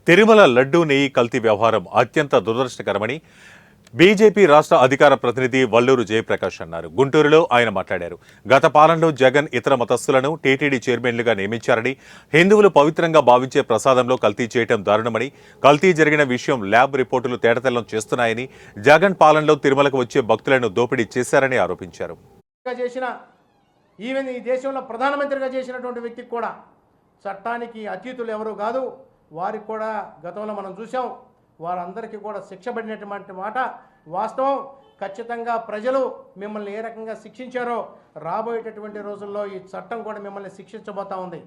తిరుమల లడ్డూ నెయ్యి కల్తీ వ్యవహారం అత్యంత దురదృష్టకరమని బీజేపీ రాష్ట్ర అధికార ప్రతినిధి వల్లూరు జయప్రకాష్ అన్నారు. గుంటూరులో ఆయన మాట్లాడారు. గత పాలనలో జగన్ ఇతర మతస్థులను టీటీడీ చైర్మన్లుగా నియమించారని, హిందువులు పవిత్రంగా భావించే ప్రసాదంలో కల్తీ చేయడం దారుణమని, కల్తీ జరిగిన విషయం ల్యాబ్ రిపోర్టులు తేటతెల్లం చేస్తున్నాయని, జగన్ పాలనలో తిరుమలకు వచ్చే భక్తులను దోపిడీ చేశారని ఆరోపించారు. ఈవెన్ ఈ దేశంలో ప్రధానమంత్రిగా చేసినటువంటి వ్యక్తికి కూడా చట్టానికి అతీతులు ఎవరు కాదు. వారికి కూడా గతంలో మనం చూసాం. వారందరికీ కూడా శిక్ష పడినటువంటి మాట వాస్తవం. ఖచ్చితంగా ప్రజలు మిమ్మల్ని ఏ రకంగా శిక్షించారో రాబోయేటటువంటి రోజుల్లో ఈ చట్టం కూడా మిమ్మల్ని శిక్షించబోతా ఉంది.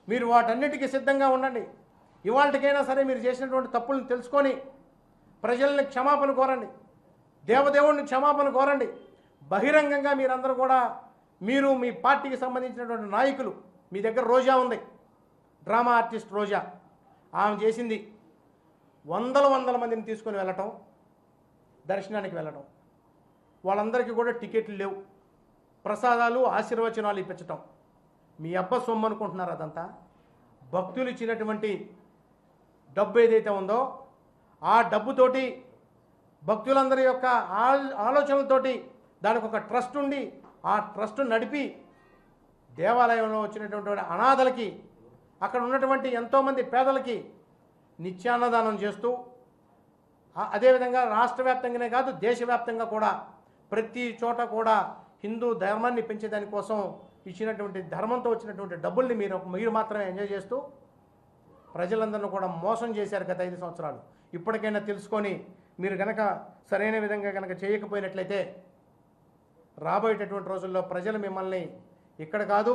మీరు వాటన్నిటికీ సిద్ధంగా ఉండండి. ఇవాళకైనా సరే మీరు చేసినటువంటి తప్పులను తెలుసుకొని ప్రజల్ని క్షమాపణ కోరండి, దేవదేవుడిని క్షమాపణ కోరండి. బహిరంగంగా మీరందరూ కూడా మీరు మీ పార్టీకి సంబంధించినటువంటి నాయకులు, మీ దగ్గర రోజా ఉంది, డ్రామా ఆర్టిస్ట్ రోజా, ఆమె చేసింది వందల మందిని తీసుకొని వెళ్ళటం, దర్శనానికి వెళ్ళటం, వాళ్ళందరికీ కూడా టికెట్లు లేవు, ప్రసాదాలు ఆశీర్వచనాలు ఇప్పించటం. మీ అబ్బ సొమ్ము అనుకుంటున్నారు. అదంతా భక్తులు ఇచ్చినటువంటి డబ్బు ఏదైతే ఉందో ఆ డబ్బుతోటి భక్తులందరి యొక్క ఆలోచనలతోటి దానికి ఒక ట్రస్ట్ ఉండి ఆ ట్రస్ట్ నడిపి దేవాలయంలో వచ్చినటువంటి అనాథలకి, అక్కడ ఉన్నటువంటి ఎంతోమంది పేదలకి నిత్యాన్నదానం చేస్తూ, అదేవిధంగా రాష్ట్ర వ్యాప్తంగానే కాదు దేశవ్యాప్తంగా కూడా ప్రతి చోట కూడా హిందూ ధర్మాన్ని పెంచేదానికోసం ఇచ్చినటువంటి ధర్మంతో వచ్చినటువంటి డబ్బుల్ని మీరు మాత్రమే ఎంజాయ్ చేస్తూ ప్రజలందరినీ కూడా మోసం చేశారు గత 5 సంవత్సరాలు. ఇప్పటికైనా తెలుసుకొని మీరు కనుక సరైన విధంగా కనుక చేయకపోయినట్లయితే రాబోయేటటువంటి రోజుల్లో ప్రజలు మిమ్మల్ని ఇక్కడ కాదు